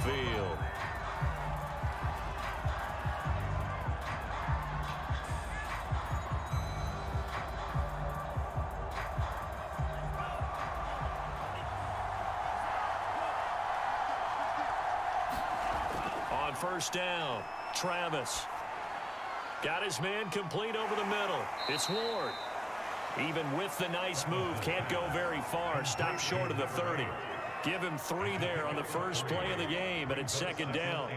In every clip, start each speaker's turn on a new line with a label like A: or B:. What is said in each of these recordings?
A: field. On first down, Travis. Got his man complete over the middle. It's Ward. Even with the nice move, can't go very far. Stop short of the 30. Give him 3 there on the first play of the game, and it's second down.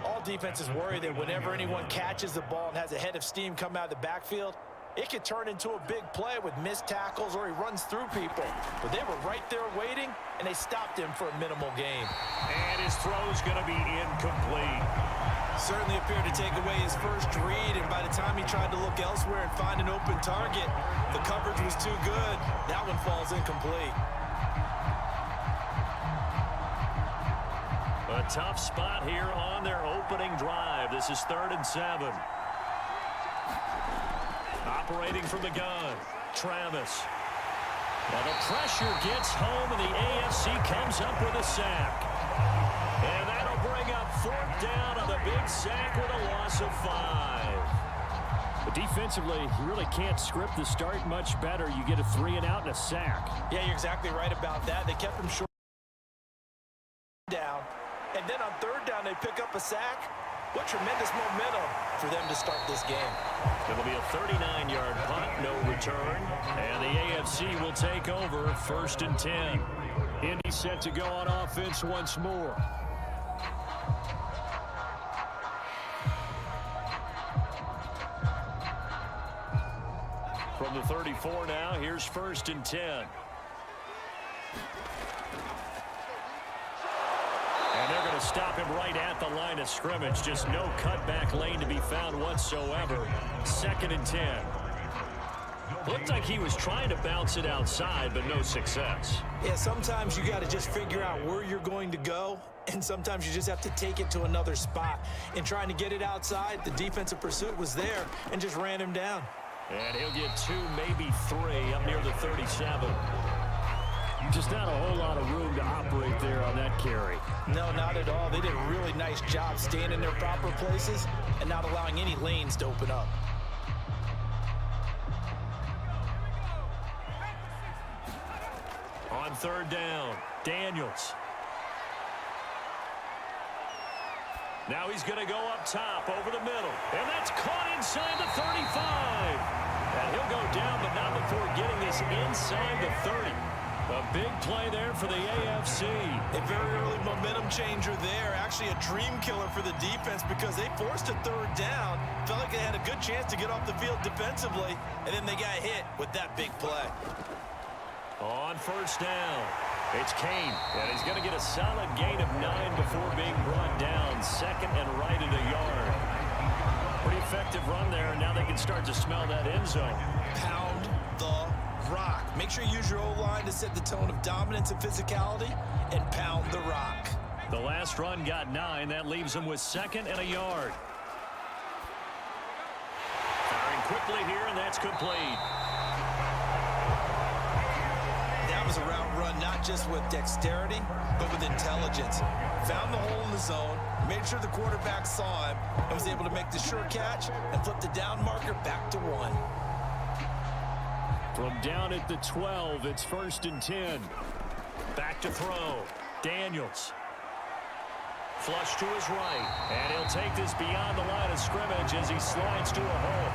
B: All defenses worry that whenever anyone catches the ball and has a head of steam come out of the backfield, it could turn into a big play with missed tackles or he runs through people. But they were right there waiting, and they stopped him for a minimal gain.
A: And his throw's going to be incomplete.
B: Certainly appeared to take away his first read, and by the time he tried to look elsewhere and find an open target, the coverage was too good. That one falls incomplete.
A: A tough spot here on their opening drive. This is 3rd and 7. Operating from the gun, Travis. Well, the pressure gets home, and the AFC comes up with a sack. And that'll bring up 4th down on the big sack with a loss of 5.
C: But defensively, you really can't script the start much better. You get a 3 and out and a sack.
B: Yeah, you're exactly right about that. They kept him short down. And then on 3rd down, they pick up a sack. What tremendous momentum for them to start this game.
A: It'll be a 39-yard punt, no return. And the AFC will take over 1st and 10.
C: Indy set to go on offense once more.
A: From the 34 now, here's 1st and 10. And they're going to stop him right at the line of scrimmage. Just no cutback lane to be found whatsoever. 2nd and 10. Looked like he was trying to bounce it outside, but no success.
B: Yeah, sometimes you got to just figure out where you're going to go, and sometimes you just have to take it to another spot. In trying to get it outside, the defensive pursuit was there and just ran him down.
A: And he'll get 2, maybe 3 up near the 37.
C: Just not a whole lot of room to operate there on that carry.
B: No, not at all. They did a really nice job staying in their proper places and not allowing any lanes to open up.
A: On 3rd down, Daniels. Now he's going to go up top over the middle. And that's caught inside the 35. And he'll go down, but not before getting this inside the 30. A big play there for the AFC.
B: A very early momentum changer there. Actually a dream killer for the defense because they forced a 3rd down. Felt like they had a good chance to get off the field defensively, and then they got hit with that big play.
A: On 1st down, it's Kane. And he's going to get a solid gain of 9 before being brought down. 2nd and right at a yard. Pretty effective run there, and now they can start to smell that end zone.
B: Pound the rock. Make sure you use your O-line to set the tone of dominance and physicality, and pound the rock.
A: The last run got 9. That leaves him with 2nd and a yard. Firing quickly here, and that's complete.
B: That was a route run not just with dexterity, but with intelligence. Found the hole in the zone, made sure the quarterback saw him, and was able to make the sure catch and flip the down marker back to 1.
C: From down at the 12, it's 1st and 10.
A: Back to throw. Daniels. Flush to his right. And he'll take this beyond the line of scrimmage as he slides to a hole.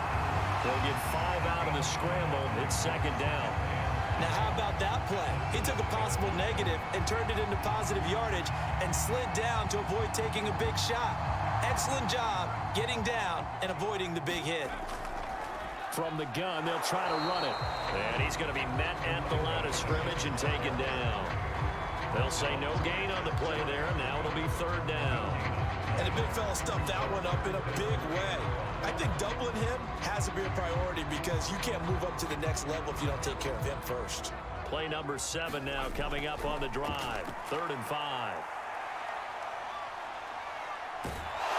A: They'll get 5 out of the scramble. It's 2nd down.
B: Now, how about that play? He took a possible negative and turned it into positive yardage and slid down to avoid taking a big shot. Excellent job getting down and avoiding the big hit.
C: From the gun, they'll try to run it.
A: And he's going to be met at the line of scrimmage and taken down. They'll say no gain on the play there. Now it'll be 3rd down.
B: And the big fella stuffed that one up in a big way. I think doubling him has to be a priority because you can't move up to the next level if you don't take care of him first.
A: Play number 7 now coming up on the drive. 3rd and 5.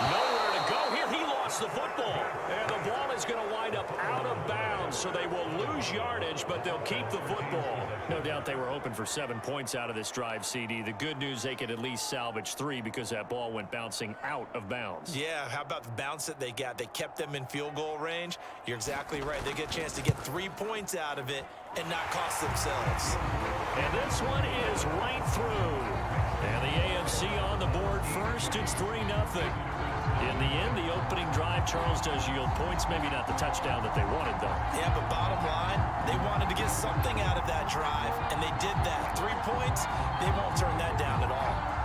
A: Nowhere to go here. He lost the football. And the ball is going to wind up out of bounds downs, so they will lose yardage, but they'll keep the football.
C: No doubt they were hoping for 7 points out of this drive, CD. The good news, they could at least salvage 3 because that ball went bouncing out of bounds.
B: Yeah, how about the bounce that they got? They kept them in field goal range. You're exactly right. They get a chance to get 3 points out of it and not cost themselves.
A: And this one is right through. And the AFC on the board first. It's 3-0. In the end, the opening drive, Charles, does yield points. Maybe not the touchdown that they wanted, though.
B: Yeah, but bottom line, they wanted to get something out of that drive, and they did that. 3 points, they won't turn that down at all.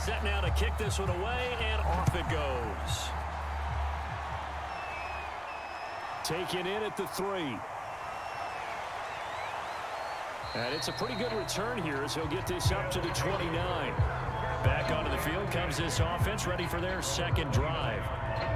A: Set now to kick this one away, and off it goes. Taken in at the 3. And it's a pretty good return here as he'll get this up to the 29. Back onto the field comes this offense, ready for their second drive.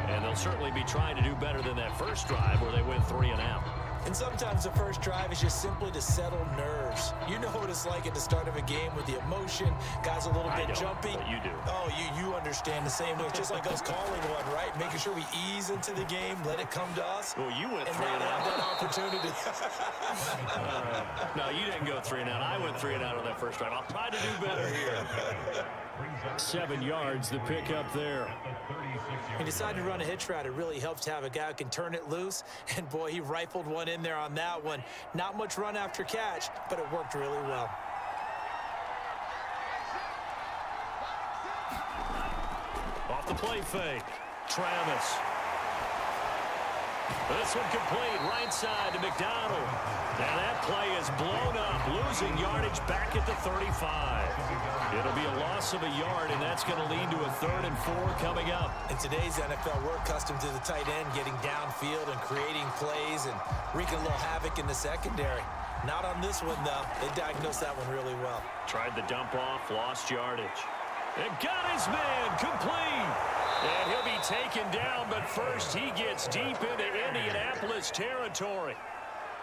A: And they'll certainly be trying to do better than that first drive where they went 3 and out.
B: And sometimes the first drive is just simply to settle nerves. You know what it's like at the start of a game with the emotion. Guys a little bit jumpy.
A: But you do.
B: Oh, you understand the same way. It's just like us calling one, right? Making sure we ease into the game, let it come to us.
A: Well, you went
B: and
A: 3
B: now
A: and
B: have
A: out.
B: that opportunity.
A: No, you didn't go 3 and out. I went 3 and out on that first drive. I'll try to do better here.
C: 7 yards, the pickup there.
B: He decided to run a hitch route. It really helps to have a guy who can turn it loose. And, boy, he rifled one in there on that one. Not much run after catch, but it worked really well.
A: Off the play fake. Travis. This one complete. Right side to McDonald. And that play is blown up. Losing yardage back at the 35. It'll be a loss of a yard, and that's going to lead to a 3rd and 4 coming up.
B: In today's NFL, we're accustomed to the tight end getting downfield and creating plays and wreaking a little havoc in the secondary. Not on this one, though. They diagnosed that one really well.
A: Tried the dump off, lost yardage. And got his man complete. And he'll be taken down, but first he gets deep into Indianapolis territory.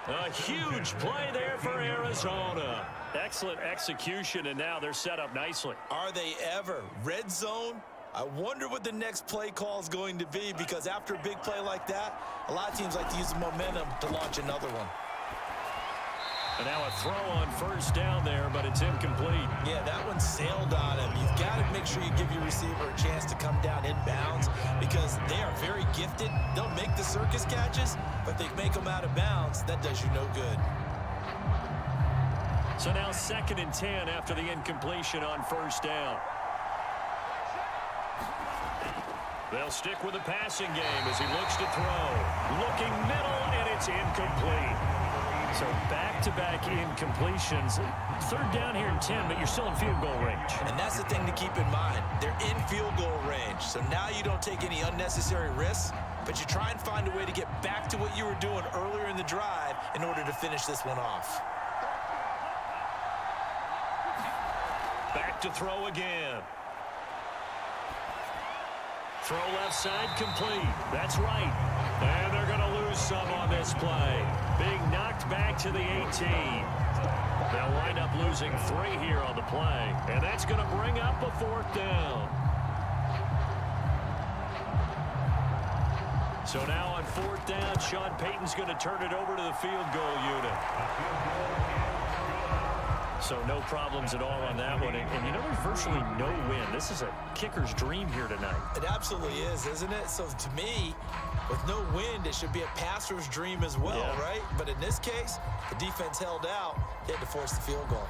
A: A huge play there for Arizona. Excellent execution, and now they're set up nicely.
B: Are they ever? Red zone? I wonder what the next play call is going to be, because after a big play like that, a lot of teams like to use the momentum to launch another one.
A: And now a throw on first down there, but it's incomplete.
B: Yeah, that one sailed on him. You've got to make sure you give your receiver a chance to come down inbounds, because they are very gifted. They'll make the circus catches, but they make them out of bounds. That does you no good.
A: So now 2nd and 10 after the incompletion on first down. They'll stick with the passing game as he looks to throw. Looking middle, and it's incomplete.
C: So back-to-back incompletions. 3rd down here and 10, but you're still in field goal range.
B: And that's the thing to keep in mind. They're in field goal range. So now you don't take any unnecessary risks, but you try and find a way to get back to what you were doing earlier in the drive in order to finish this one off.
A: Back to throw again. Throw left side complete. That's right. And they're going to lose some on this play. Being knocked back to the 18. They'll wind up losing 3 here on the play. And that's going to bring up a 4th down. So now on 4th down, Sean Payton's going to turn it over to the field goal unit. So no problems at all on that one. And you know, there's virtually no win. This is a kicker's dream here tonight.
B: It absolutely is, isn't it? So to me, with no wind, it should be a passer's dream as well, right? But in this case, the defense held out. They had to force the field goal.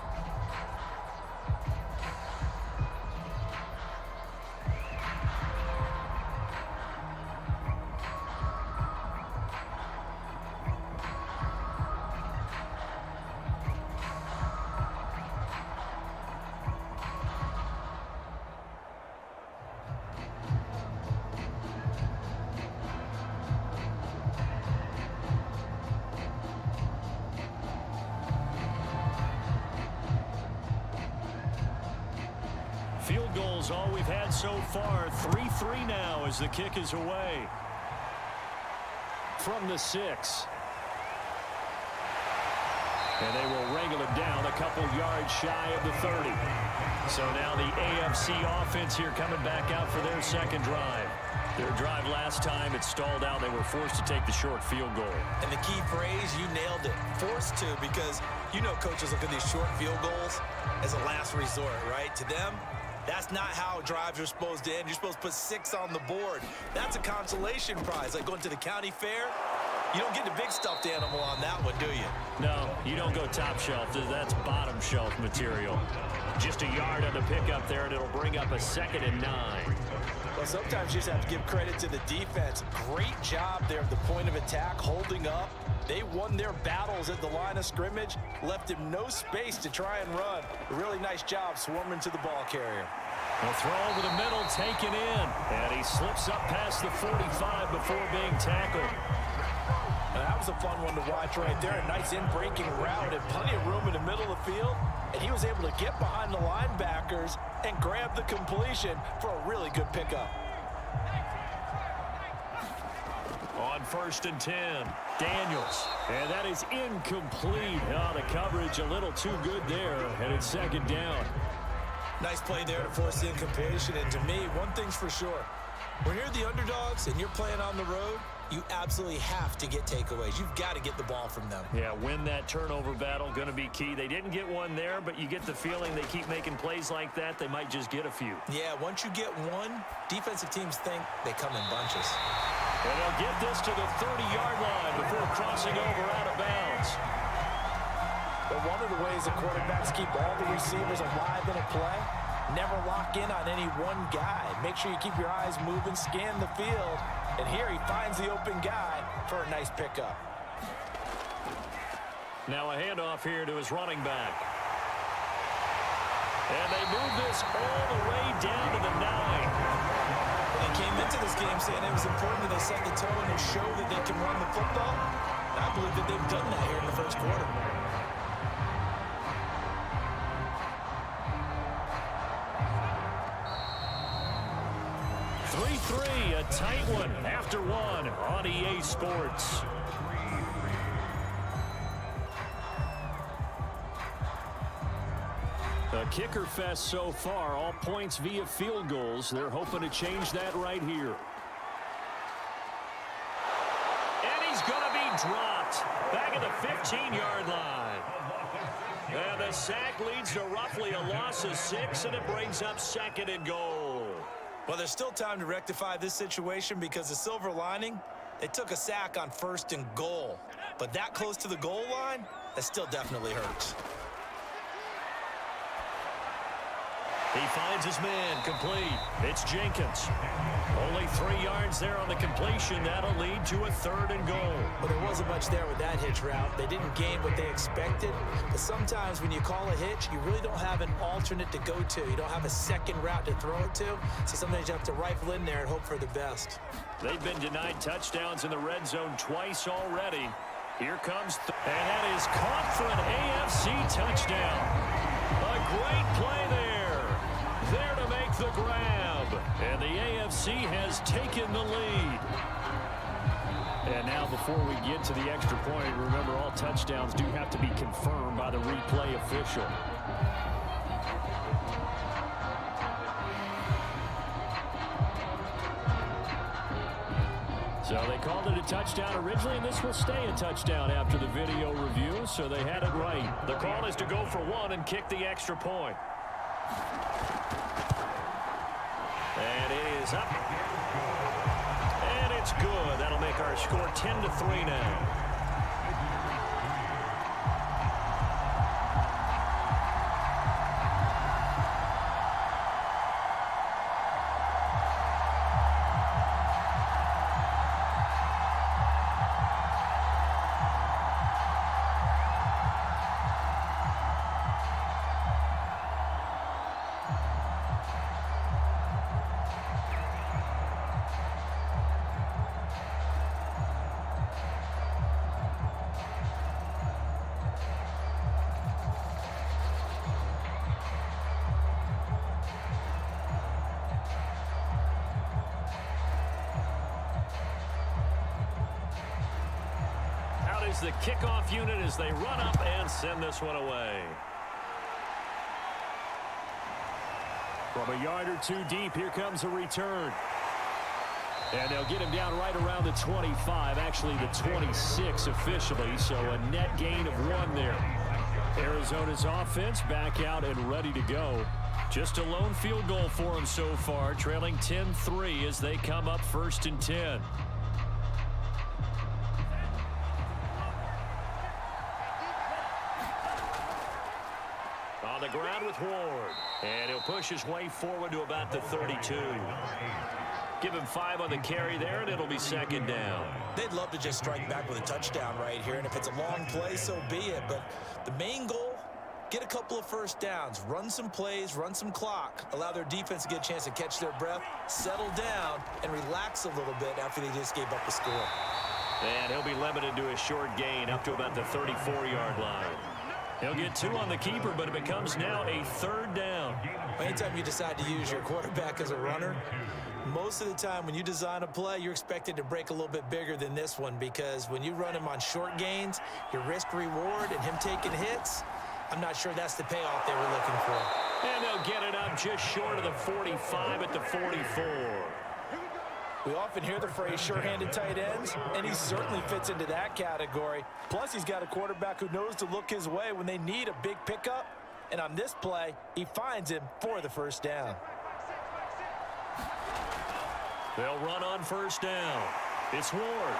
A: Field goal's all we've had so far. 3-3 now as the kick is away. From the 6. And they will wrangle it down a couple yards shy of the 30. So now the AFC offense here coming back out for their second drive. Their drive last time, it stalled out. They were forced to take the short field goal.
B: And the key phrase, you nailed it. Forced to, because you know coaches look at these short field goals as a last resort, right? To them, that's not how drives are supposed to end. You're supposed to put 6 on the board. That's a consolation prize, like going to the county fair. You don't get the big stuffed animal on that one, do you?
A: No, you don't go top shelf. That's bottom shelf material. Just a yard on the pickup there, and it'll bring up a 2nd and 9.
B: Well, sometimes you just have to give credit to the defense. Great job there at the point of attack, holding up. They won their battles at the line of scrimmage, left him no space to try and run. A really nice job swarming to the ball carrier.
A: A throw over the middle, taken in, and he slips up past the 45 before being tackled.
B: And that was a fun one to watch right there. A nice in-breaking route and plenty of room in the middle of the field. And he was able to get behind the linebackers and grab the completion for a really good pickup.
A: On 1st and 10, Daniels. And that is incomplete. Oh, the coverage a little too good there. And it's 2nd down.
B: Nice play there to force the incompletion. And to me, one thing's for sure. When you're the underdogs and you're playing on the road, you absolutely have to get takeaways. You've got to get the ball from them.
A: Yeah, win that turnover battle, going to be key. They didn't get one there, but you get the feeling they keep making plays like that, they might just get a few.
B: Yeah, once you get one, defensive teams think they come in bunches.
A: And they'll get this to the 30-yard line before crossing over out of bounds.
B: But one of the ways the quarterbacks keep all the receivers alive in a play, never lock in on any one guy. Make sure you keep your eyes moving, scan the field. And here he finds the open guy for a nice pickup.
A: Now a handoff here to his running back. And they move this all the way down to the 9.
B: They came into this game saying it was important that they set the tone and show that they can run the football. And I believe that they've done that here in the first quarter.
A: A tight one after one on EA Sports. A kicker fest so far, all points via field goals. They're hoping to change that right here. And he's going to be dropped back at the 15-yard line. And the sack leads to roughly a loss of 6, and it brings up 2nd and goal.
B: Well, there's still time to rectify this situation because the silver lining, they took a sack on 1st and goal. But that close to the goal line, that still definitely hurts.
A: He finds his man complete. It's Jenkins. Only 3 yards there on the completion. That'll lead to a 3rd and goal.
B: Well, there wasn't much there with that hitch route. They didn't gain what they expected. But sometimes when you call a hitch, you really don't have an alternate to go to. You don't have a second route to throw it to. So sometimes you have to rifle in there and hope for the best.
A: They've been denied touchdowns in the red zone twice already. Here comes, and that is caught for an AFC touchdown. A great play there. There to make the grab. And the AFC has taken the lead. And now before we get to the extra point, remember all touchdowns do have to be confirmed by the replay official. So they called it a touchdown originally, and this will stay a touchdown after the video review, so they had it right. The call is to go for 1 and kick the extra point. And it is up. And it's good. That'll make our score 10-3 now. is the kickoff unit as they run up and send this one away. From a yard or two deep, here comes a return. And they'll get him down right around the 25, actually the 26 officially, so a net gain of 1 there. Arizona's offense back out and ready to go. Just a lone field goal for them so far, trailing 10-3 as they come up 1st and 10. On the ground with Ward, and he'll push his way forward to about the 32. Give him 5 on the carry there, and it'll be 2nd down.
B: They'd love to just strike back with a touchdown right here, and if it's a long play, so be it. But the main goal, get a couple of first downs, run some plays, run some clock, allow their defense to get a chance to catch their breath, settle down, and relax a little bit after they just gave up the score.
A: And he'll be limited to a short gain up to about the 34-yard line. He'll get 2 on the keeper, but it becomes now a 3rd down.
B: Anytime you decide to use your quarterback as a runner, most of the time when you design a play, you're expected to break a little bit bigger than this one, because when you run him on short gains, your risk-reward and him taking hits, I'm not sure that's the payoff they were looking for.
A: And they'll get it up just short of the 45 at the 44.
B: We often hear the phrase sure-handed tight ends, and he certainly fits into that category. Plus, he's got a quarterback who knows to look his way when they need a big pickup. And on this play, he finds him for the 1st down.
A: They'll run on 1st down. It's Ward.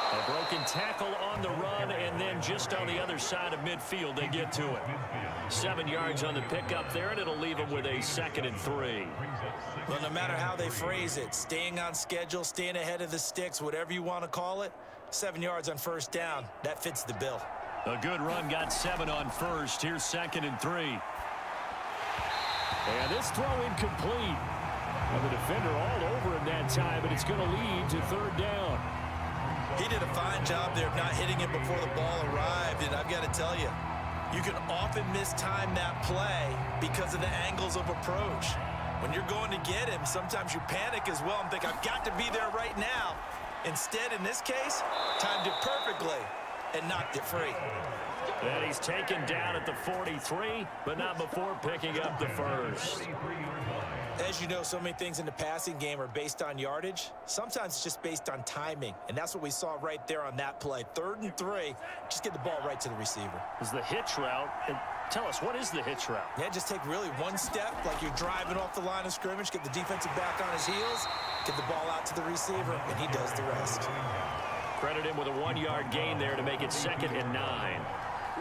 A: A broken tackle on the run, and then just on the other side of midfield, they get to it. 7 yards on the pickup there, and it'll leave them with a 2nd and 3.
B: Well, no matter how they phrase it, staying on schedule, staying ahead of the sticks, whatever you want to call it, 7 yards on 1st down, that fits the bill.
A: A good run got 7 on 1st. Here's 2nd and 3. And this throw incomplete. And the defender all over him that time, but it's going to lead to 3rd down.
B: He did a fine job there of not hitting it before the ball arrived, and I've got to tell you, you can often mistime that play because of the angles of approach. When you're going to get him, sometimes you panic as well and think, I've got to be there right now. Instead, in this case, timed it perfectly and knocked it free.
A: And he's taken down at the 43, but not before picking up the 1st.
B: As you know, so many things in the passing game are based on yardage. Sometimes it's just based on timing, and that's what we saw right there on that play. 3rd and 3, just get the ball right to the receiver.
A: Is the hitch route. And tell us, what is the hitch route?
B: Yeah, just take really one step, like you're driving off the line of scrimmage, get the defensive back on his heels, get the ball out to the receiver, and he does the rest.
A: Credit him with a 1-yard gain there to make it 2nd and 9.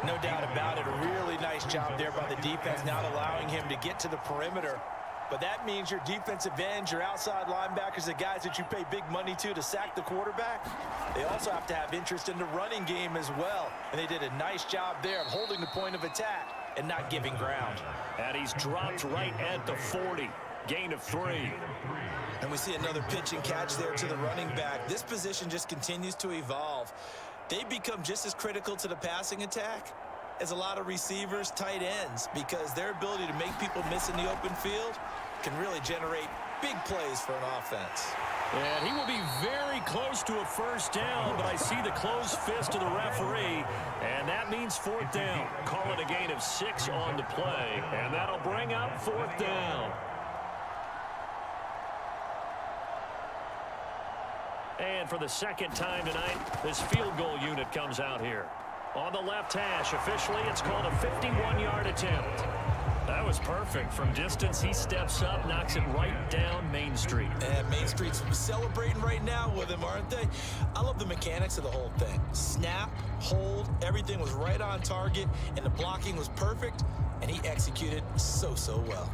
B: No doubt about it. A really nice job there by the defense, not allowing him to get to the perimeter. But that means your defensive ends, your outside linebackers, the guys that you pay big money to sack the quarterback, they also have to have interest in the running game as well. And they did a nice job there of holding the point of attack and not giving ground.
A: And he's dropped right at the 40. Gain of 3.
B: And we see another pitch and catch there to the running back. This position just continues to evolve. They become just as critical to the passing attack as a lot of receivers, tight ends, because their ability to make people miss in the open field can really generate big plays for an offense.
A: And he will be very close to a 1st down, but I see the closed fist of the referee, and that means 4th down. Call it a gain of 6 on the play, and that'll bring up 4th down. And for the 2nd time tonight, this field goal unit comes out here. On the left hash, officially, it's called a 51-yard attempt. That was perfect. From distance, he steps up, knocks it right down Main Street.
B: And Main Street's celebrating right now with him, aren't they? I love the mechanics of the whole thing. Snap, hold, everything was right on target, and the blocking was perfect, and he executed so well.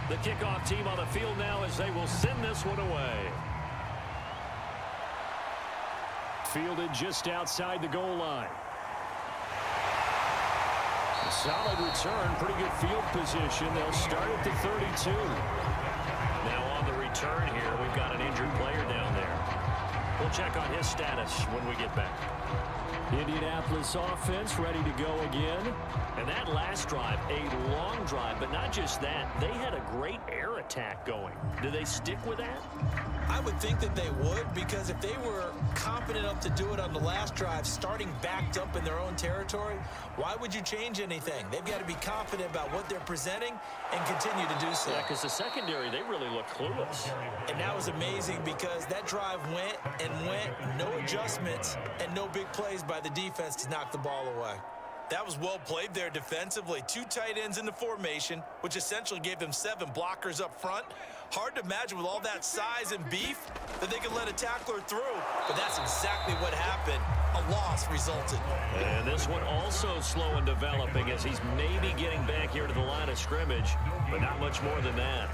A: The kickoff team on the field now as they will send this one away.
C: fielded just outside the goal line. A solid return, pretty good field position. They'll start at the 32. Now on the return here, we've got an injured player down there. We'll check on his status when we get back. Indianapolis offense ready to go again. And that last drive, a long drive, but not just that. They had a great air attack going. Do they stick with that?
B: I would think that they would, because if they were confident enough to do it on the last drive, starting backed up in their own territory, why would you change anything? They've got to be confident about what they're presenting and continue to do so.
C: Yeah, because the secondary, they really look clueless.
B: And that was amazing because that drive went and went, no adjustments, and no big plays by the defense to knock the ball away. That was well played there defensively. 2 tight ends in the formation, which essentially gave them 7 blockers up front. Hard to imagine with all that size and beef that they could let a tackler through, but that's exactly what happened. A loss resulted.
C: And this one also slow in developing as he's maybe getting back here to the line of scrimmage, but not much more than that.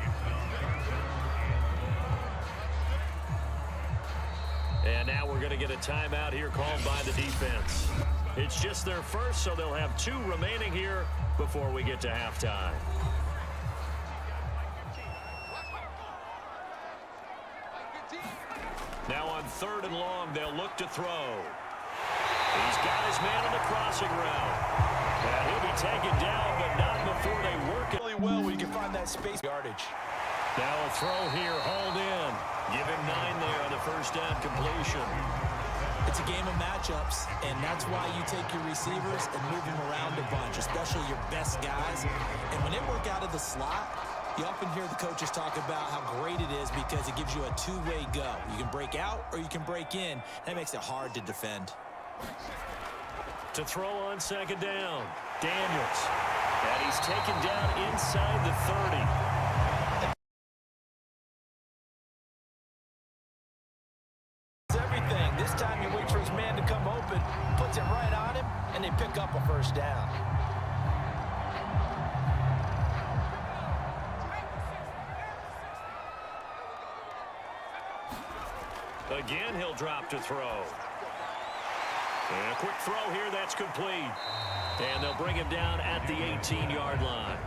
C: And now we're going to get a timeout here called by the defense. It's just their first, so they'll have 2 remaining here before we get to halftime. Now on 3rd and long, they'll look to throw. He's got his man on the crossing route. And he'll be taken down, but not before they work it
B: Really well when you can find that space yardage.
C: Now a throw here, hauled in. Give him 9 there on the first down completion.
B: It's a game of matchups, and that's why you take your receivers and move them around a bunch, especially your best guys. And when they work out of the slot, you often hear the coaches talk about how great it is because it gives you a 2-way go. You can break out or you can break in. That makes it hard to defend.
C: To throw on 2nd down, Daniels. And he's taken down inside the 30.
B: This time he waits for his man to come open, puts it right on him, and they pick up a first down.
C: Again, he'll drop to throw. And a quick throw here, that's complete. And they'll bring him down at the 18-yard line.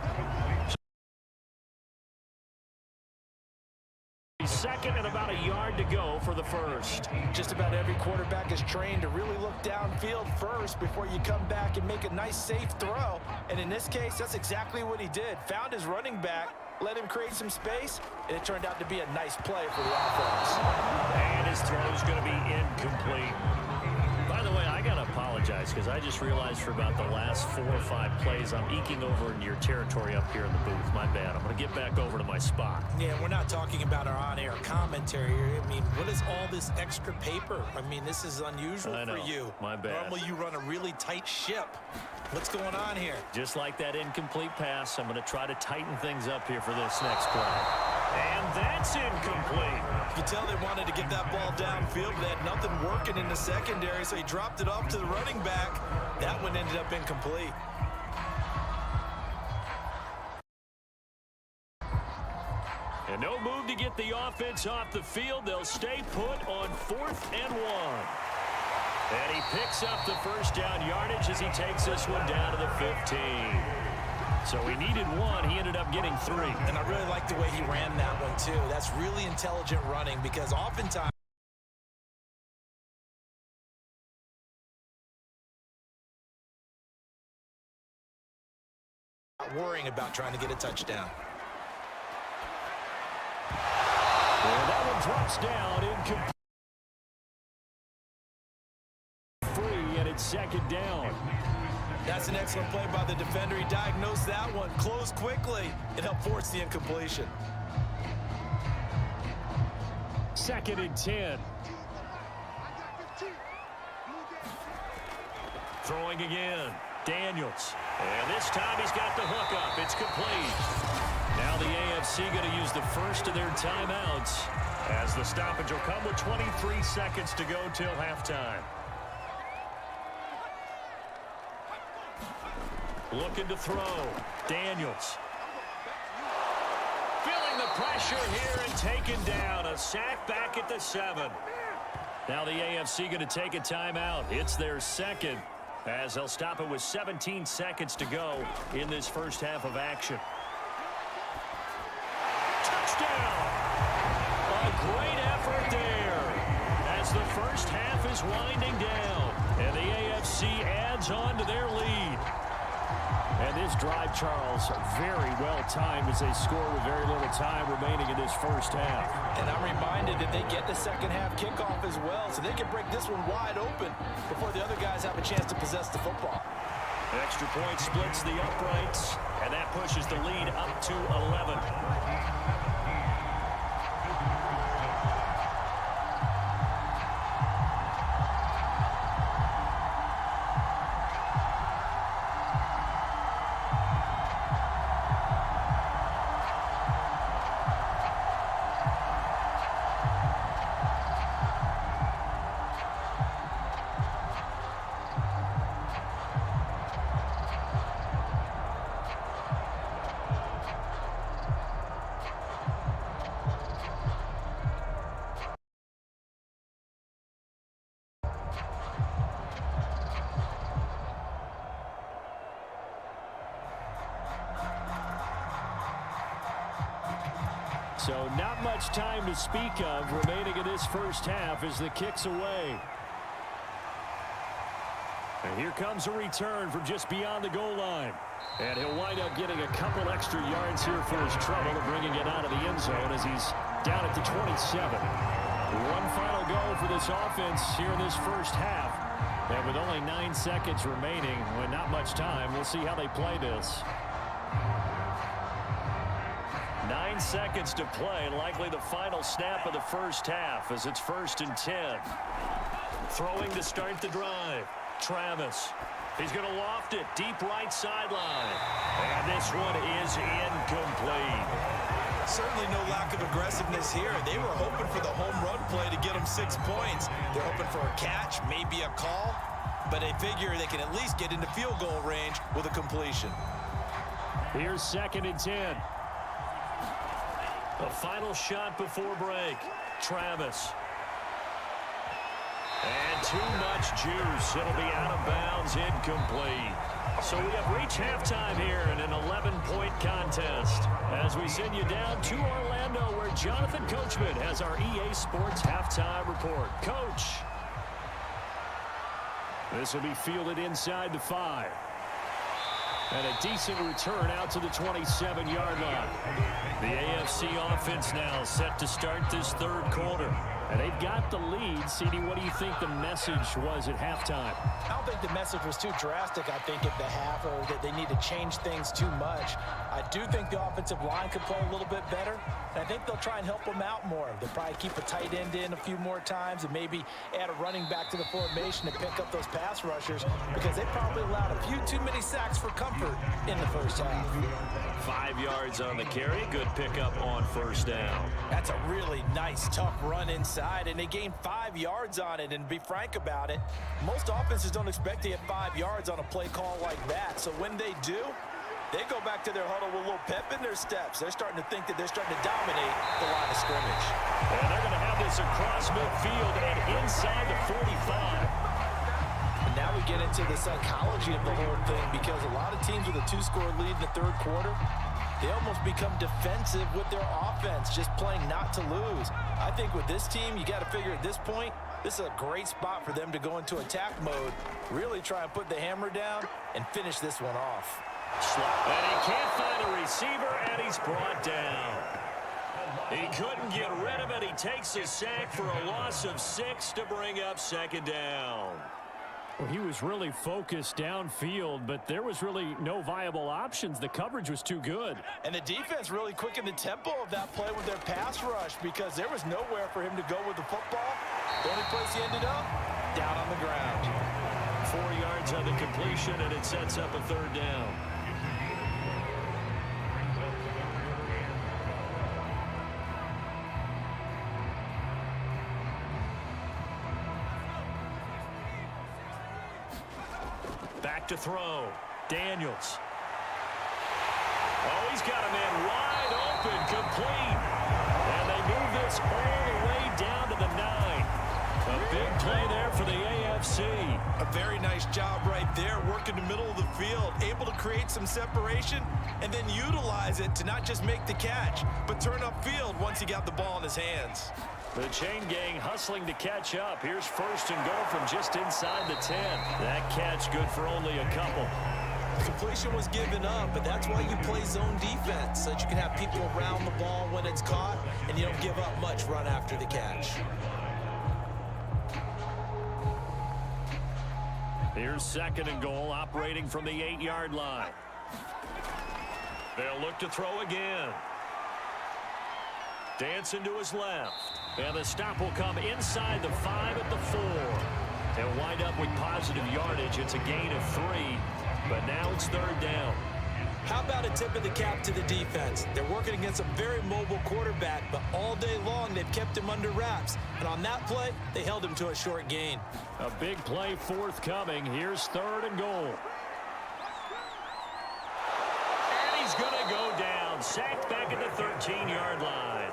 C: Second and about a yard to go for the first.
B: Just about every quarterback is trained to really look downfield first before you come back and make a nice, safe throw. And in this case, that's exactly what he did. Found his running back, let him create some space, and it turned out to be a nice play for the offense.
C: And his throw is going to be incomplete. By the way, I got to apologize because I just realized for about the last 4 or 5 plays, I'm eking over into your territory up here in the booth. My bad. I'm going to get back over to my spot.
B: Yeah, we're not talking about our on-air commentary here. I mean, what is all this extra paper? I mean, this is unusual for you.
C: My bad.
B: Normally you run a really tight ship. What's going on here?
C: Just like that incomplete pass, I'm going to try to tighten things up here for this next play. And that's incomplete.
B: You can tell they wanted to get that ball downfield, but they had nothing working in the secondary, so he dropped it off to the running back. That one ended up incomplete.
C: And no move to get the offense off the field. They'll stay put on 4th and 1. And he picks up the first down yardage as he takes this one down to the 15. So he needed 1. He ended up getting 3.
B: And I really like the way he ran that one, too. That's really intelligent running because oftentimes worrying about trying to get a touchdown.
C: Well, that one drops down incomplete. Free, and it's 2nd down.
B: That's an excellent play by the defender. He diagnosed that one, closed quickly, and helped force the incompletion.
C: 2nd and 10. Throwing again. Daniels. And this time he's got the hook up. It's complete. Now the AFC going to use the first of their timeouts as the stoppage will come with 23 seconds to go till halftime. Looking to throw. Daniels. Feeling the pressure here and taken down. A sack back at the 7.
A: Now the AFC going to take a timeout. It's their second, as they'll stop it with 17 seconds to go in this first half of action. Touchdown! A great effort there as the first half is winding down, and the AFC adds on to their lead. And this drive, Charles, very well timed as they score with very little time remaining in this first half.
B: And I'm reminded that they get the second half kickoff as well, so they can break this one wide open before the other guys have a chance to possess the football.
A: Extra point splits the uprights, and that pushes the lead up to 11. So not much time to speak of remaining in this first half as the kick's away. And here comes a return from just beyond the goal line. And he'll wind up getting a couple extra yards here for his trouble and bringing it out of the end zone as he's down at the 27. One final go for this offense here in this first half. And with only 9 seconds remaining, with not much time, we'll see how they play this. 9 seconds to play, likely the final snap of the first half as it's 1st and 10. Throwing to start the drive. Travis. He's going to loft it deep right sideline. And this one is incomplete.
B: Certainly no lack of aggressiveness here. They were hoping for the home run play to get them 6 points. They're hoping for a catch, maybe a call, but they figure they can at least get into field goal range with a completion.
A: Here's 2nd and 10. A final shot before break. Travis. And too much juice. It'll be out of bounds, incomplete. So we have reached halftime here in an 11-point contest as we send you down to Orlando where Jonathan Coachman has our EA Sports halftime report. Coach. This will be fielded inside the 5. And a decent return out to the 27-yard line. The AFC offense now set to start this third quarter. And they've got the lead. CD, what do you think the message was at halftime?
B: I don't think the message was too drastic, I think, at the half, or that they need to change things too much. I do think the offensive line could play a little bit better, and I think they'll try and help them out more. They'll probably keep a tight end in a few more times and maybe add a running back to the formation to pick up those pass rushers because they probably allowed a few too many sacks for comfort in the first half.
A: 5 yards on the carry. Good pickup on first down.
B: That's a really nice, tough run inside, and they gained 5 yards on it. And to be frank about it, most offenses don't expect to get 5 yards on a play call like that. So when they do, they go back to their huddle with a little pep in their steps. They're starting to think that they're starting to dominate the line of scrimmage.
A: And they're going to have this across midfield and inside the 45.
B: And now we get into the psychology of the whole thing because a lot of teams with a 2-score lead in the third quarter, they almost become defensive with their offense, just playing not to lose. I think with this team, you got to figure at this point, this is a great spot for them to go into attack mode, really try and put the hammer down and finish this one off.
A: And he can't find a receiver, and he's brought down. He couldn't get rid of it. He takes a sack for a loss of 6 to bring up 2nd down. Well, he was really focused downfield, but there was really no viable options. The coverage was too good.
B: And the defense really quickened the tempo of that play with their pass rush because there was nowhere for him to go with the football. The only place he ended up, down on the ground.
A: 4 yards on the completion, and it sets up a 3rd down. Back to throw. Daniels. Oh, he's got a man wide open, complete. And they move this all the way down to the 9. A big play there for the AFC.
B: A very nice job right there, working the middle of the field, able to create some separation and then utilize it to not just make the catch, but turn upfield once he got the ball in his hands.
A: The chain gang hustling to catch up. Here's first and goal from just inside the 10. That catch good for only a couple.
B: Completion was given up, but that's why you play zone defense, so that you can have people around the ball when it's caught, and you don't give up much run after the catch.
A: Here's second and goal, operating from the 8-yard line. They'll look to throw again. Dancing to his left. And the stop will come inside the 5 at the 4. They'll wind up with positive yardage. It's a gain of 3, but now it's third down.
B: How about a tip of the cap to the defense? They're working against a very mobile quarterback, but all day long they've kept him under wraps. And on that play, they held him to a short gain.
A: A big play forthcoming. Here's third and goal. And he's going to go down. Sacked back at the 13-yard line.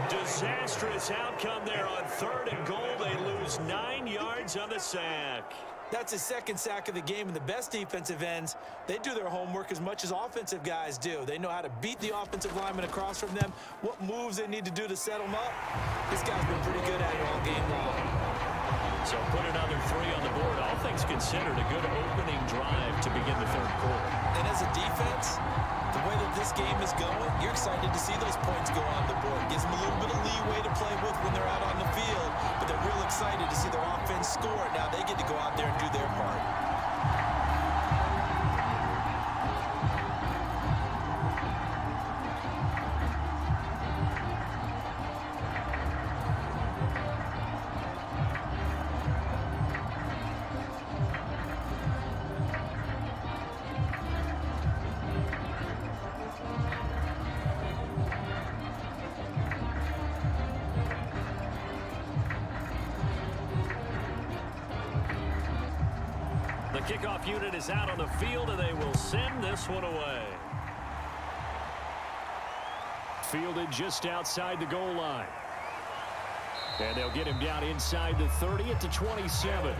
A: Disastrous outcome there on third and goal. They lose 9 yards on the sack.
B: That's his second sack of the game, and the best defensive ends, they do their homework as much as offensive guys do. They know how to beat the offensive lineman across from them, what moves they need to do to set them up. This guy's been pretty good at it all game long.
A: So put another 3 on the board. All things considered, a good opening drive to begin the third quarter.
B: And as a defense, the way that this game is going, you're excited to see those points go on the board. Gives them a little bit of leeway to play with when they're out on the field, but they're real excited to see their offense score. Now they get to go out there and do their part.
A: The kickoff unit is out on the field, and they will send this one away. Fielded just outside the goal line. And they'll get him down inside the 30 at the 27.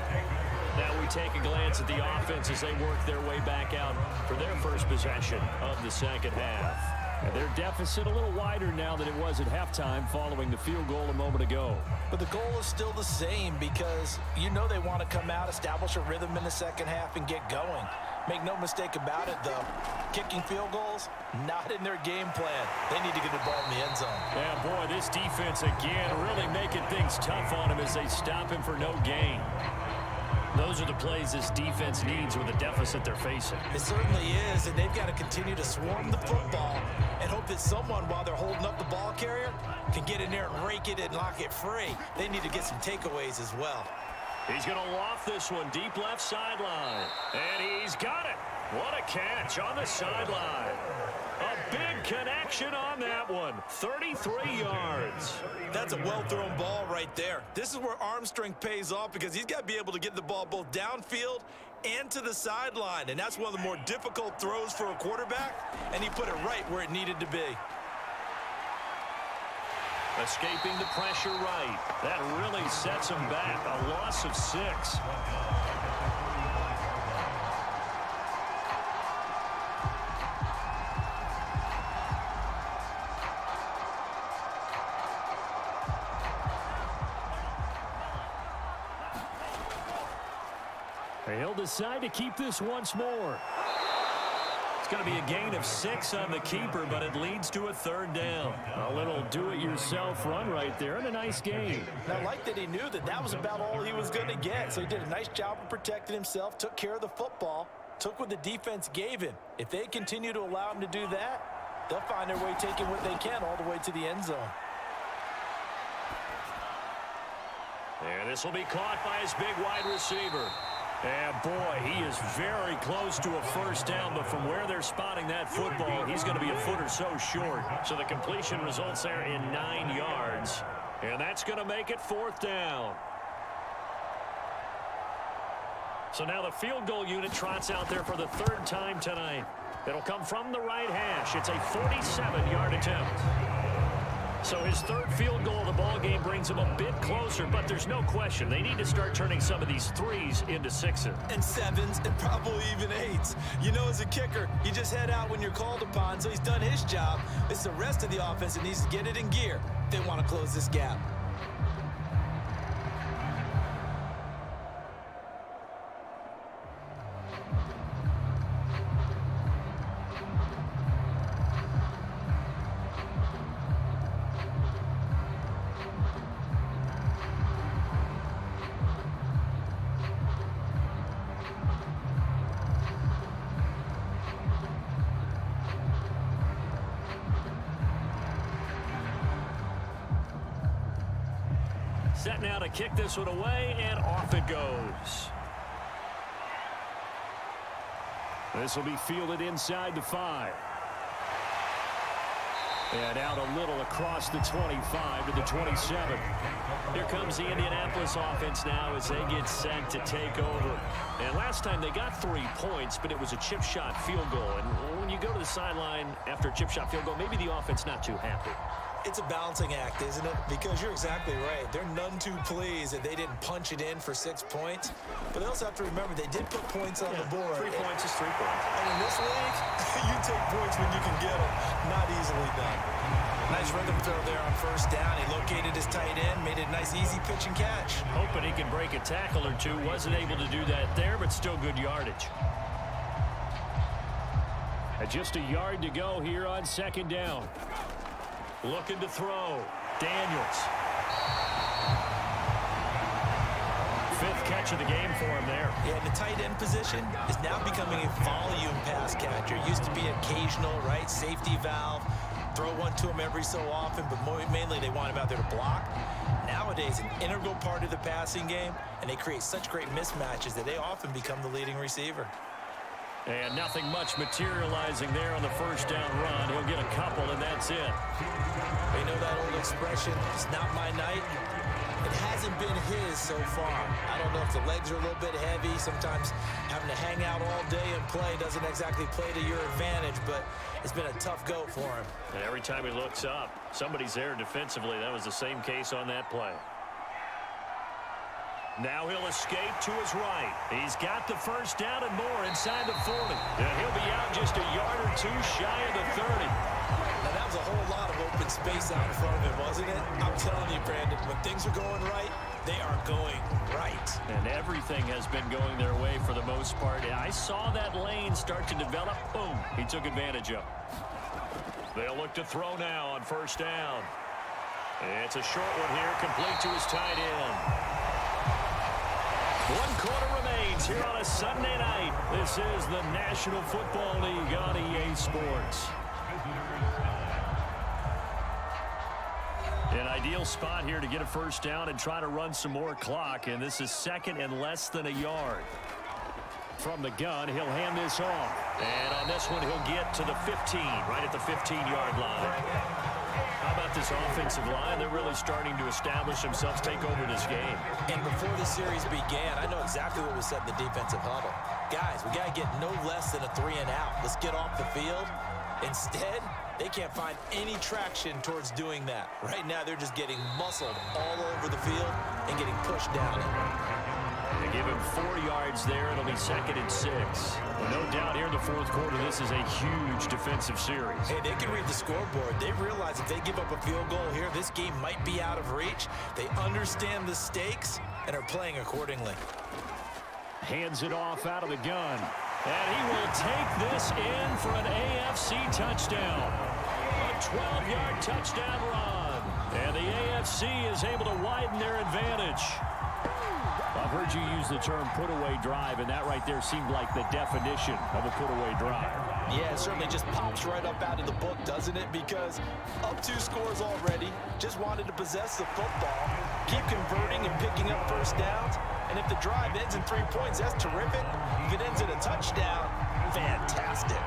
A: Now we take a glance at the offense as they work their way back out for their first possession of the second half. And their deficit a little wider now than it was at halftime following the field goal a moment ago.
B: But the goal is still the same because you know they want to come out, establish a rhythm in the second half, and get going. Make no mistake about it, though. Kicking field goals, not in their game plan. They need to get the ball in the end zone.
A: Yeah, boy, this defense again really making things tough on him as they stop him for no gain. Those are the plays this defense needs with the deficit they're facing.
B: It certainly is, and they've got to continue to swarm the football and hope that someone, while they're holding up the ball carrier, can get in there and rake it and lock it free. They need to get some takeaways as well.
A: He's going to loft this one deep left sideline. And he's got it. What a catch on the sideline. A big connection on that one. 33 yards.
B: That's a well-thrown ball right there. This is where arm strength pays off because he's got to be able to get the ball both downfield and to the sideline. And that's one of the more difficult throws for a quarterback. And he put it right where it needed to be.
A: Escaping the pressure right. That really sets him back. A loss of 6. He'll decide to keep this once more. It's going to be a gain of 6 on the keeper, but it leads to a third down. A little do-it-yourself run right there, and a nice gain.
B: And I like that he knew that that was about all he was going to get. So he did a nice job of protecting himself, took care of the football, took what the defense gave him. If they continue to allow him to do that, they'll find their way taking what they can all the way to the end zone.
A: And this will be caught by his big wide receiver. And, boy, he is very close to a first down, but from where they're spotting that football, he's going to be a foot or so short. So the completion results there in 9 yards, and that's going to make it fourth down. So now the field goal unit trots out there for the third time tonight. It'll come from the right hash. It's a 47-yard attempt. So his third field goal of the ball game brings him a bit closer, but there's no question they need to start turning some of these threes into sixes.
B: And sevens, and probably even eights. You know, as a kicker, you just head out when you're called upon, so he's done his job. It's the rest of the offense that needs to get it in gear if they want to close this gap.
A: Set now to kick this one away, and off it goes. This will be fielded inside the 5. And out a little across the 25 to the 27. Here comes the Indianapolis offense now as they get set to take over. And last time they got 3 points, but it was a chip shot field goal. And when you go to the sideline after a chip shot field goal, maybe the offense not too happy.
B: It's a balancing act, isn't it? Because you're exactly right. They're none too pleased that they didn't punch it in for 6 points. But they also have to remember they did put points on the board.
A: 3 points is 3 points.
B: And in this league, you take points when you can get them. Not easily done. Nice rhythm throw there on first down. He located his tight end, made it a nice easy pitch and catch.
A: Hoping he can break a tackle or two. Wasn't able to do that there, but still good yardage. And just a yard to go here on second down. Looking to throw. Daniels. 5th catch of the game for him there.
B: Yeah, the tight end position is now becoming a volume pass catcher. Used to be occasional, right? Safety valve. Throw one to him every so often, but mainly they want him out there to block. Nowadays, an integral part of the passing game, and they create such great mismatches that they often become the leading receiver.
A: And nothing much materializing there on the first down run. He'll get a couple, and that's it.
B: You know that old expression, it's not my night? It hasn't been his so far. I don't know if the legs are a little bit heavy. Sometimes having to hang out all day and play doesn't exactly play to your advantage, but it's been a tough go for him.
A: And every time he looks up, somebody's there defensively. That was the same case on that play. Now he'll escape to his right. He's got the first down and more inside the 40. And he'll be out just a yard or two shy of the 30.
B: Now, that was a whole lot of open space out in front of him, wasn't it? I'm telling you, Brandon, when things are going right, they are going right.
A: And everything has been going their way for the most part. I saw that lane start to develop. Boom. He took advantage of it. They'll look to throw now on first down. It's a short one here, complete to his tight end. 1 quarter remains here on a Sunday night. This is the National Football League on EA Sports. An ideal spot here to get a first down and try to run some more clock, and this is second and less than a yard. From the gun, he'll hand this off. And on this one, he'll get to the 15, right at the 15-yard line. How about this offensive line? They're really starting to establish themselves, take over this game.
B: And before the series began, I know exactly what was said in the defensive huddle. Guys, we got to get no less than a 3 and out. Let's get off the field. Instead, they can't find any traction towards doing that. Right now, they're just getting muscled all over the field and getting pushed down it.
A: They give him 4 yards there. It'll be 2nd and 6. Well, no doubt here in the fourth quarter, this is a huge defensive series.
B: Hey, they can read the scoreboard. They realize if they give up a field goal here, this game might be out of reach. They understand the stakes and are playing accordingly.
A: Hands it off out of the gun. And he will take this in for an AFC touchdown. A 12-yard touchdown run. And the AFC is able to widen their advantage. I've heard you use the term put-away drive, and that right there seemed like the definition of a put-away drive.
B: Yeah, it certainly just pops right up out of the book, doesn't it? Because up 2 scores already, just wanted to possess the football, keep converting and picking up first downs. And if the drive ends in 3 points, that's terrific. If it ends in a touchdown, fantastic.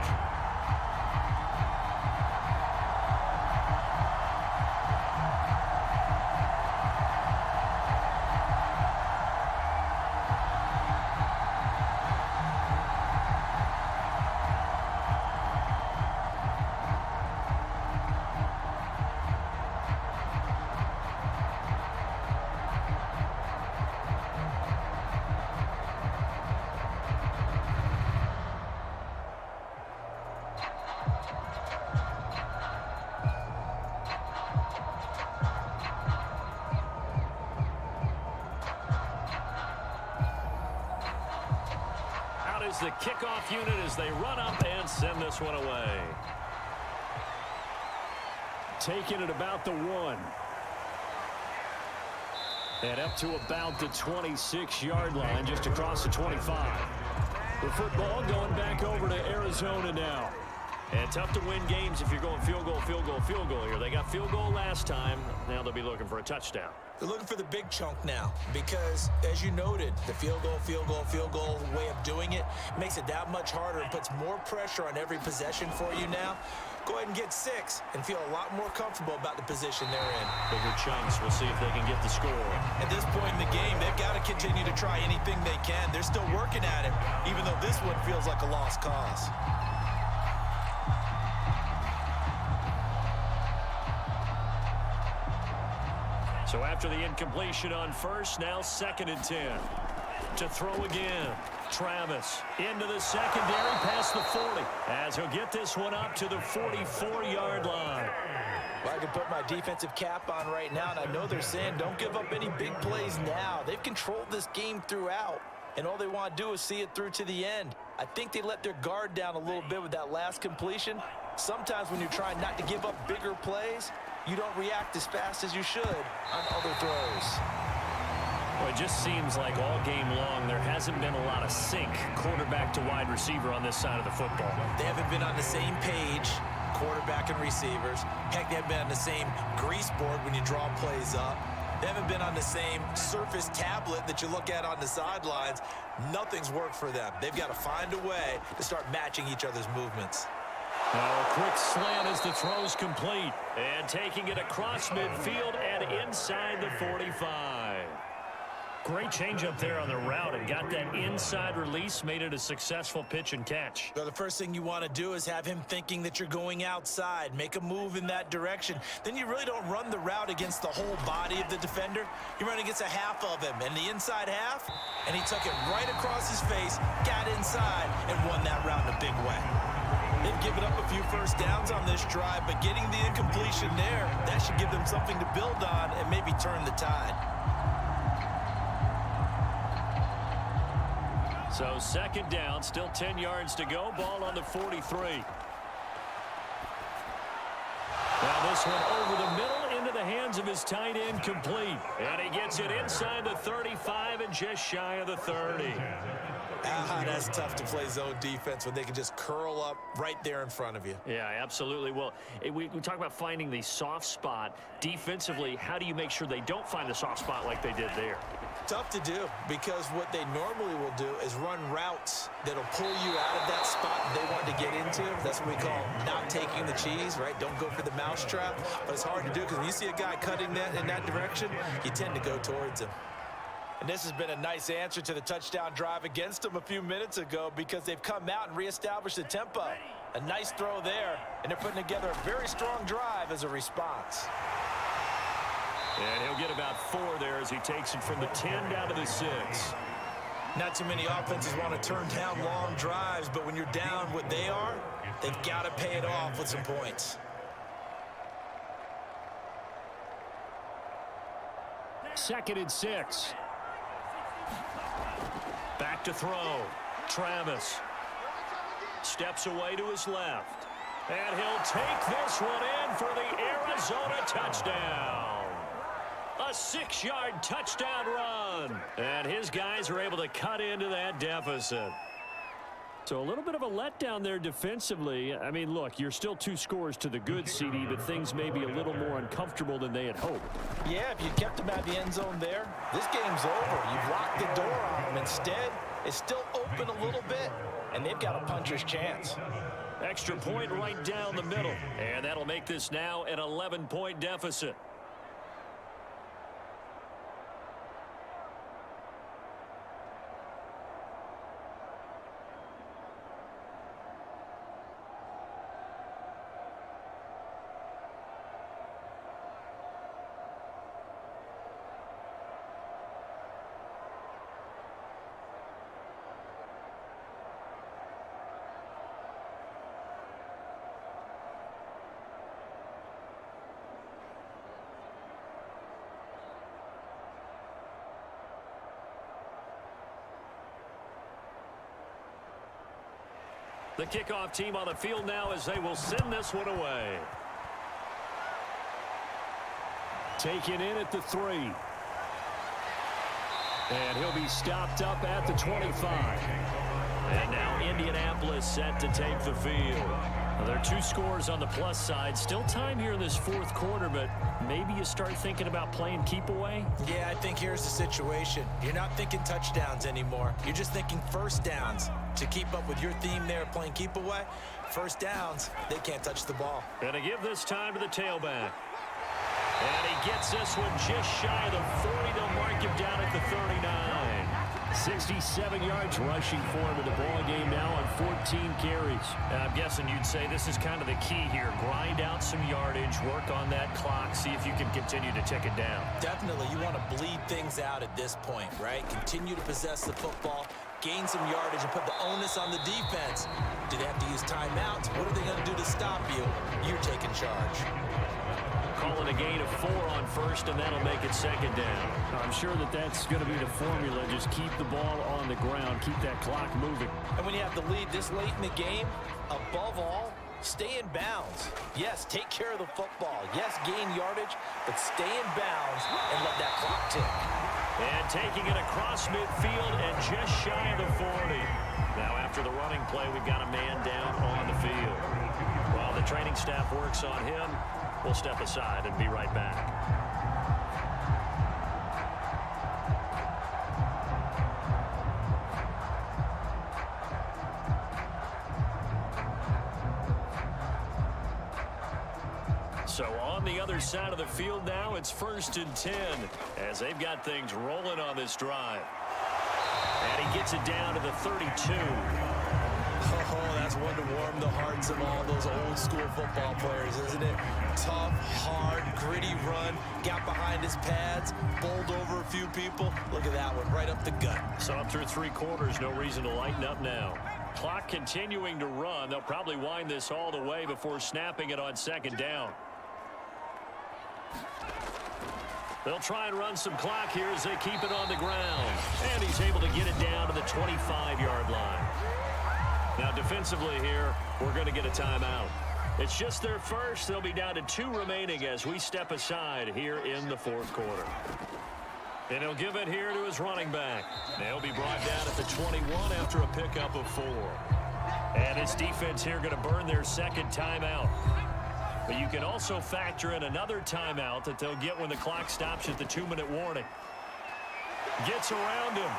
A: the kickoff unit as they run up and send this one away.
C: Taking it about the 1. And up to about the 26-yard line, just across the 25. The football going back over to Arizona now.
A: And tough to win games if you're going field goal, field goal, field goal here. They got field goal last time. Now they'll be looking for a touchdown.
B: They're looking for the big chunk now because, as you noted, the field goal, field goal, field goal way of doing it makes it that much harder and puts more pressure on every possession for you now. Go ahead and get 6 and feel a lot more comfortable about the position they're in.
A: Bigger chunks. We'll see if they can get the score.
B: At this point in the game, they've got to continue to try anything they can. They're still working at it, even though this one feels like a lost cause.
A: So after the incompletion on first, now 2nd and 10. To throw again. Travis into the secondary past the 40 as he'll get this one up to the 44-yard line.
B: Well, I can put my defensive cap on right now, and I know they're saying don't give up any big plays now. They've controlled this game throughout, and all they want to do is see it through to the end. I think they let their guard down a little bit with that last completion. Sometimes when you're trying not to give up bigger plays, you don't react as fast as you should on other throws.
A: Well, it just seems like all game long there hasn't been a lot of sync quarterback to wide receiver on this side of the football.
B: They haven't been on the same page, quarterback and receivers. Heck, they haven't been on the same grease board when you draw plays up. They haven't been on the same surface tablet that you look at on the sidelines. Nothing's worked for them. They've got to find a way to start matching each other's movements.
A: Now a quick slant as the throw's complete. And taking it across midfield and inside the 45. Great change up there on the route and got that inside release, made it a successful pitch and catch.
B: So the first thing you want to do is have him thinking that you're going outside, make a move in that direction. Then you really don't run the route against the whole body of the defender. You run against a half of him, and the inside half, and he took it right across his face, got inside, and won that route in a big way. They've given up a few first downs on this drive, but getting the incompletion there, that should give them something to build on and maybe turn the tide.
A: So 2nd down, still 10 yards to go. Ball on the 43. Now this one over the middle into the hands of his tight end, complete. And he gets it inside the 35 and just shy of the 30.
B: That's tough to play zone defense when they can just curl up right there in front of you.
A: Yeah, absolutely. Well, we talk about finding the soft spot. Defensively, how do you make sure they don't find the soft spot like they did there?
B: Tough to do, because what they normally will do is run routes that'll pull you out of that spot they want to get into. That's what we call not taking the cheese, right? Don't go for the mousetrap. But it's hard to do because when you see a guy cutting that in that direction, you tend to go towards him. And this has been a nice answer to the touchdown drive against them a few minutes ago, because they've come out and reestablished the tempo. A nice throw there, and they're putting together a very strong drive as a response.
A: And he'll get about 4 there as he takes it from the 10 down to the 6.
B: Not too many offenses want to turn down long drives, but when you're down what they are, they've got to pay it off with some points.
A: Second and 6. Back to throw. Travis steps away to his left. And he'll take this one in for the Arizona touchdown. A 6-yard touchdown run. And his guys are able to cut into that deficit. So a little bit of a letdown there defensively. I mean, look, you're still 2 scores to the good, CD, but things may be a little more uncomfortable than they had hoped.
B: Yeah, if you kept them at the end zone there, this game's over. You've locked the door on them. Instead, it's still open a little bit, and they've got a puncher's chance.
A: Extra point right down the middle. And that'll make this now an 11-point deficit. The kickoff team on the field now as they will send this one away.
C: Taken in at the 3. And he'll be stopped up at the 25.
A: And now Indianapolis set to take the field. Well, there are 2 scores on the plus side. Still time here in this fourth quarter, but maybe you start thinking about playing keep away?
B: Yeah, I think here's the situation. You're not thinking touchdowns anymore. You're just thinking first downs. To keep up with your theme there, playing keep away, first downs, they can't touch the ball.
A: Gonna give this time to the tailback. And he gets this one just shy of the 40. They'll mark him down at the 39.
C: 67 yards rushing for him in the ball game now on 14 carries.
A: I'm guessing you'd say this is kind of the key here. Grind out some yardage, work on that clock, see if you can continue to tick it down.
B: Definitely, you want to bleed things out at this point, right? Continue to possess the football, gain some yardage, and put the onus on the defense. Do they have to use timeouts? What are they going to do to stop you? You're taking charge.
A: Calling a gain of 4 on first, and that'll make it second down.
C: I'm sure that's going to be the formula. Just keep the ball on the ground. Keep that clock moving.
B: And when you have the lead this late in the game, above all, stay in bounds. Yes, take care of the football. Yes, gain yardage, but stay in bounds and let that clock tick.
A: And taking it across midfield and just shy of the 40. Now after the running play, we've got a man down on the field. While the training staff works on him, we'll step aside and be right back. So on the other side of the field now, it's 1st and 10 as they've got things rolling on this drive. And he gets it down to the 32.
B: Oh, that's one to warm the hearts of all those old school football players, isn't it? Tough, hard, gritty run, got behind his pads, bowled over a few people. Look at that one, right up the gut.
A: So up through 3 quarters, no reason to lighten up now. Clock continuing to run. They'll probably wind this all the way before snapping it on second down. They'll try and run some clock here as they keep it on the ground. And he's able to get it down to the 25-yard line. Now defensively here, we're going to get a timeout. It's just their first. They'll be down to 2 remaining as we step aside here in the fourth quarter. And he'll give it here to his running back. They'll be brought down at the 21 after a pickup of 4. And his defense here going to burn their second timeout. But you can also factor in another timeout that they'll get when the clock stops at the 2-minute warning. Gets around him.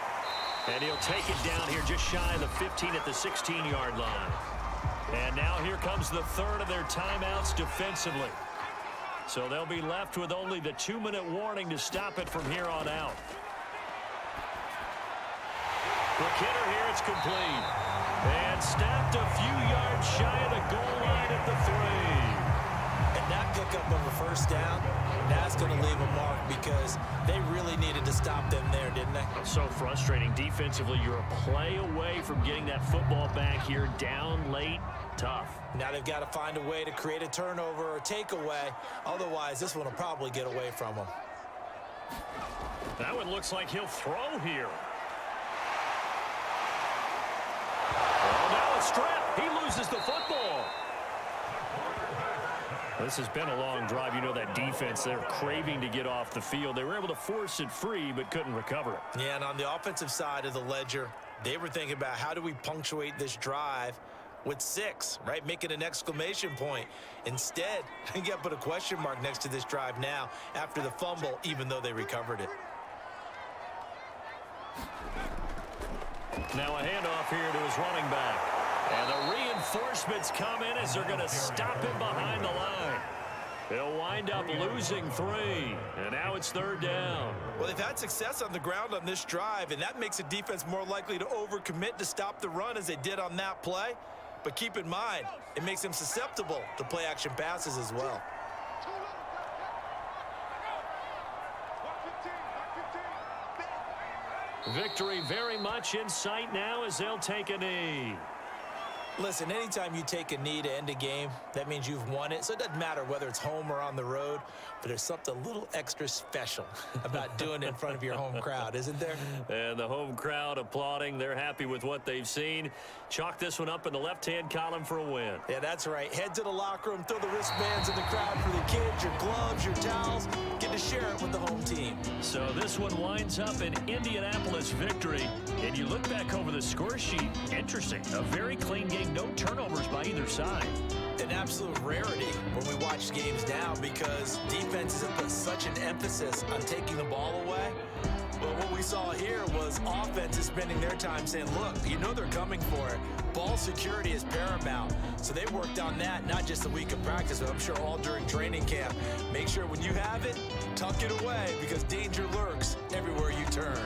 A: And he'll take it down here just shy of the 15 at the 16-yard line. And now here comes the third of their timeouts defensively. So they'll be left with only the 2-minute warning to stop it from here on out. Quick hitter here, it's complete. And stopped a few yards shy of the goal line at the 3.
B: And that pickup of a first down, that's going to leave a mark because they really needed to stop them there, didn't they?
A: So frustrating. Defensively, you're a play away from getting that football back here down late. Tough.
B: Now they've got to find a way to create a turnover or takeaway. Otherwise, this one will probably get away from them.
A: That one looks like he'll throw here. Oh, now a strap. He loses the football. This has been a long drive. You know that defense, they're craving to get off the field. They were able to force it free, but couldn't recover it.
B: Yeah, and on the offensive side of the ledger, they were thinking about how do we punctuate this drive with 6, right? Making an exclamation point. Instead, you got to put a question mark next to this drive now after the fumble, even though they recovered it.
A: Now a handoff here to his running back. And the reinforcements come in as they're going to stop him behind the line. They'll wind up losing 3. And now it's 3rd down.
B: Well, they've had success on the ground on this drive, and that makes a defense more likely to overcommit to stop the run as they did on that play. But keep in mind, it makes them susceptible to play-action passes as well.
A: Victory very much in sight now as they'll take a knee.
B: Listen, anytime you take a knee to end a game, that means you've won it. So it doesn't matter whether it's home or on the road, but there's something a little extra special about doing it in front of your home crowd, isn't there?
A: And the home crowd applauding. They're happy with what they've seen. Chalk this one up in the left-hand column for a win.
B: Yeah, that's right. Head to the locker room, throw the wristbands in the crowd for the kids, your gloves, your towels. Get to share it with the home team.
A: So this one winds up an Indianapolis victory. And you look back over the score sheet. Interesting. A very clean game. No turnovers by either side.
B: An absolute rarity when we watch games now because defenses have put such an emphasis on taking the ball away. But what we saw here was offenses spending their time saying, look, you know they're coming for it. Ball security is paramount. So they worked on that, not just a week of practice, but I'm sure all during training camp. Make sure when you have it, tuck it away because danger lurks everywhere you turn.